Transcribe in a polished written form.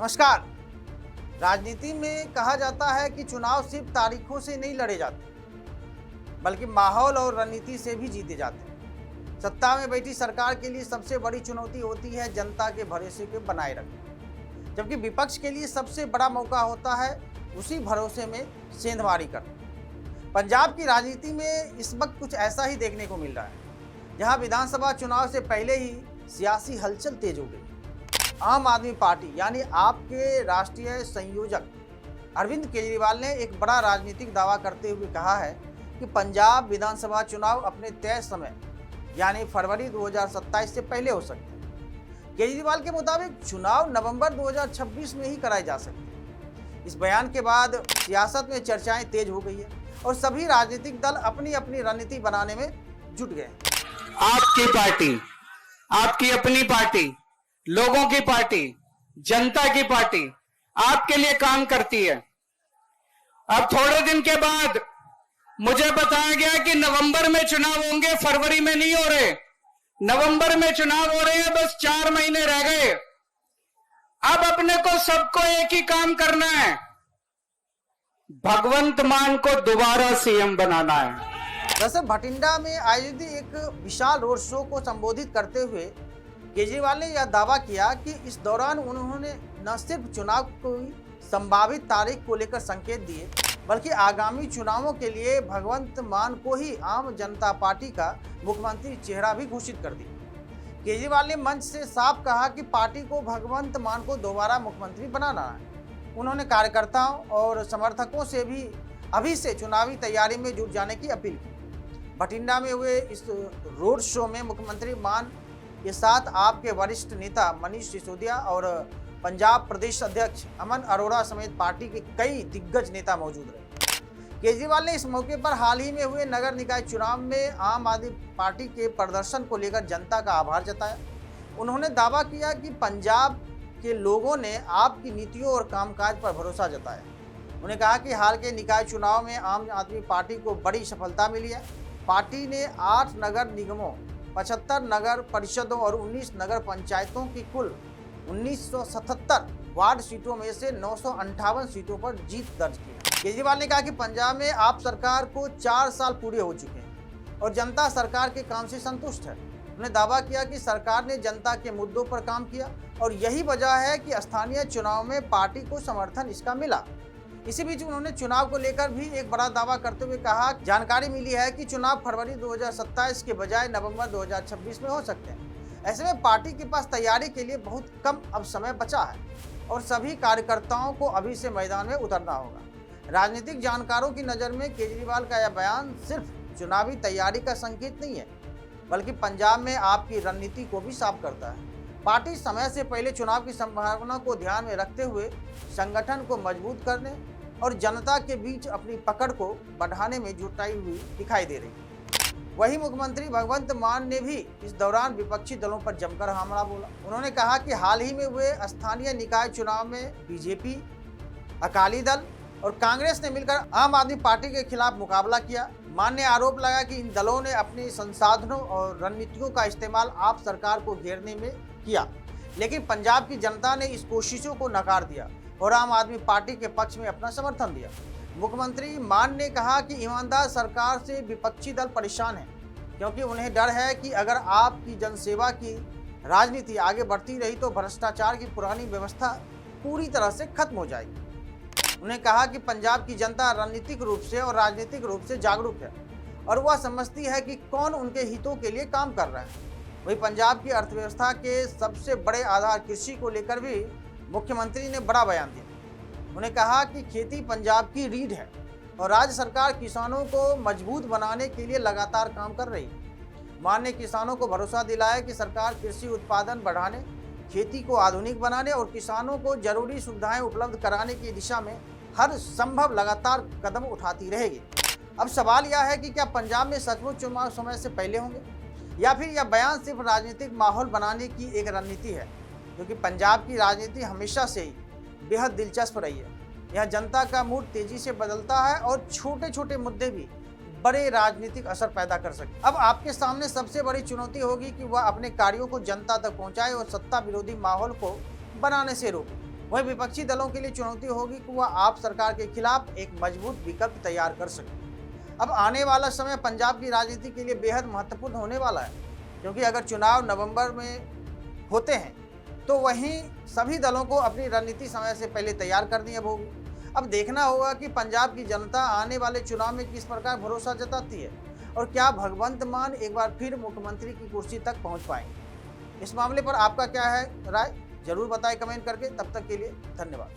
नमस्कार। राजनीति में कहा जाता है कि चुनाव सिर्फ तारीखों से नहीं लड़े जाते, बल्कि माहौल और रणनीति से भी जीते जाते हैं। सत्ता में बैठी सरकार के लिए सबसे बड़ी चुनौती होती है जनता के भरोसे को बनाए रखना, जबकि विपक्ष के लिए सबसे बड़ा मौका होता है उसी भरोसे में सेंधमारी करना। पंजाब की राजनीति में इस वक्त कुछ ऐसा ही देखने को मिल रहा है, जहां विधानसभा चुनाव से पहले ही सियासी हलचल तेज हो गई। आम आदमी पार्टी यानी आपके राष्ट्रीय संयोजक अरविंद केजरीवाल ने एक बड़ा राजनीतिक दावा करते हुए कहा है कि पंजाब विधानसभा चुनाव अपने तय समय यानी फरवरी 2027 से पहले हो सकते हैं। केजरीवाल के मुताबिक चुनाव नवंबर 2026 में ही कराए जा सकते हैं। इस बयान के बाद सियासत में चर्चाएं तेज हो गई है और सभी राजनीतिक दल अपनी अपनी रणनीति बनाने में जुट गए। आपकी पार्टी, आपकी अपनी पार्टी, लोगों की पार्टी, जनता की पार्टी आपके लिए काम करती है। अब थोड़े दिन के बाद मुझे बताया गया कि नवंबर में चुनाव होंगे, फरवरी में नहीं हो रहे। नवंबर में चुनाव हो रहे हैं, बस 4 महीने रह गए। अब अपने को सबको एक ही काम करना है, भगवंत मान को दोबारा सीएम बनाना है। दरअसल भटिंडा में आयोजित एक विशाल रोड शो को संबोधित करते हुए केजरीवाल ने यह दावा किया कि इस दौरान उन्होंने न सिर्फ चुनाव की संभावित तारीख को लेकर संकेत दिए, बल्कि आगामी चुनावों के लिए भगवंत मान को ही आम जनता पार्टी का मुख्यमंत्री चेहरा भी घोषित कर दिया। केजरीवाल ने मंच से साफ कहा कि पार्टी को भगवंत मान को दोबारा मुख्यमंत्री बनाना है। उन्होंने कार्यकर्ताओं और समर्थकों से भी अभी से चुनावी तैयारी में जुट जाने की अपील की। भटिंडा में हुए इस रोड शो में मुख्यमंत्री मान के साथ आपके वरिष्ठ नेता मनीष सिसोदिया और पंजाब प्रदेश अध्यक्ष अमन अरोड़ा समेत पार्टी के कई दिग्गज नेता मौजूद रहे। केजरीवाल ने इस मौके पर हाल ही में हुए नगर निकाय चुनाव में आम आदमी पार्टी के प्रदर्शन को लेकर जनता का आभार जताया। उन्होंने दावा किया कि पंजाब के लोगों ने आपकी नीतियों और कामकाज पर भरोसा जताया। उन्होंने कहा कि हाल के निकाय चुनाव में आम आदमी पार्टी को बड़ी सफलता मिली है। पार्टी ने 8 नगर निगमों, 75 नगर परिषदों और 19 नगर पंचायतों की कुल 1977 वार्ड सीटों में से 958 सीटों पर जीत दर्ज की है। केजरीवाल ने कहा कि पंजाब में आप सरकार को 4 साल पूरे हो चुके हैं और जनता सरकार के काम से संतुष्ट है। उन्होंने दावा किया कि सरकार ने जनता के मुद्दों पर काम किया और यही वजह है कि स्थानीय चुनाव में पार्टी को समर्थन इसका मिला। इसी बीच उन्होंने चुनाव को लेकर भी एक बड़ा दावा करते हुए कहा, जानकारी मिली है कि चुनाव फरवरी 2027 के बजाय नवंबर 2026 में हो सकते हैं। ऐसे में पार्टी के पास तैयारी के लिए बहुत कम अब समय बचा है और सभी कार्यकर्ताओं को अभी से मैदान में उतरना होगा। राजनीतिक जानकारों की नज़र में केजरीवाल का यह बयान सिर्फ चुनावी तैयारी का संकेत नहीं है, बल्कि पंजाब में आपकी रणनीति को भी साफ करता है। पार्टी समय से पहले चुनाव की संभावना को ध्यान में रखते हुए संगठन को मजबूत करने और जनता के बीच अपनी पकड़ को बढ़ाने में जुटाई हुई दिखाई दे रही। वहीं मुख्यमंत्री भगवंत मान ने भी इस दौरान विपक्षी दलों पर जमकर हमला बोला। उन्होंने कहा कि हाल ही में हुए स्थानीय निकाय चुनाव में बीजेपी, अकाली दल और कांग्रेस ने मिलकर आम आदमी पार्टी के खिलाफ मुकाबला किया। मान ने आरोप लगाया कि इन दलों ने अपने संसाधनों और रणनीतियों का इस्तेमाल आप सरकार को घेरने में किया, लेकिन पंजाब की जनता ने इस कोशिशों को नकार दिया और आम आदमी पार्टी के पक्ष में अपना समर्थन दिया। मुख्यमंत्री मान ने कहा कि ईमानदार सरकार से विपक्षी दल परेशान हैं, क्योंकि उन्हें डर है कि अगर आपकी जनसेवा की राजनीति आगे बढ़ती रही तो भ्रष्टाचार की पुरानी व्यवस्था पूरी तरह से खत्म हो जाएगी। उन्होंने कहा कि पंजाब की जनता रणनीतिक रूप से और राजनीतिक रूप से जागरूक है और वह समझती है कि कौन उनके हितों के लिए काम कर रहा है। वहीं पंजाब की अर्थव्यवस्था के सबसे बड़े आधार कृषि को लेकर भी मुख्यमंत्री ने बड़ा बयान दिया। उन्होंने कहा कि खेती पंजाब की रीढ़ है और राज्य सरकार किसानों को मजबूत बनाने के लिए लगातार काम कर रही है। मान ने किसानों को भरोसा दिलाया कि सरकार कृषि उत्पादन बढ़ाने, खेती को आधुनिक बनाने और किसानों को जरूरी सुविधाएं उपलब्ध कराने की दिशा में हर संभव लगातार कदम उठाती रहेगी। अब सवाल यह है कि क्या पंजाब में सचमुच चुनाव समय से पहले होंगे या फिर यह बयान सिर्फ राजनीतिक माहौल बनाने की एक रणनीति है, क्योंकि पंजाब की राजनीति हमेशा से ही बेहद दिलचस्प रही है। यह जनता का मूड तेजी से बदलता है और छोटे छोटे मुद्दे भी बड़े राजनीतिक असर पैदा कर सके। अब आपके सामने सबसे बड़ी चुनौती होगी कि वह अपने कार्यों को जनता तक पहुंचाए और सत्ता विरोधी माहौल को बनाने से रोके। वहीं विपक्षी दलों के लिए चुनौती होगी कि वह आप सरकार के खिलाफ एक मजबूत विकल्प तैयार कर सके। अब आने वाला समय पंजाब की राजनीति के लिए बेहद महत्वपूर्ण होने वाला है, क्योंकि अगर चुनाव नवंबर में होते हैं तो वहीं सभी दलों को अपनी रणनीति समय से पहले तैयार करनी अब होगी। अब देखना होगा कि पंजाब की जनता आने वाले चुनाव में किस प्रकार भरोसा जताती है और क्या भगवंत मान एक बार फिर मुख्यमंत्री की कुर्सी तक पहुंच पाएंगे। इस मामले पर आपका क्या है राय, जरूर बताएं कमेंट करके। तब तक के लिए धन्यवाद।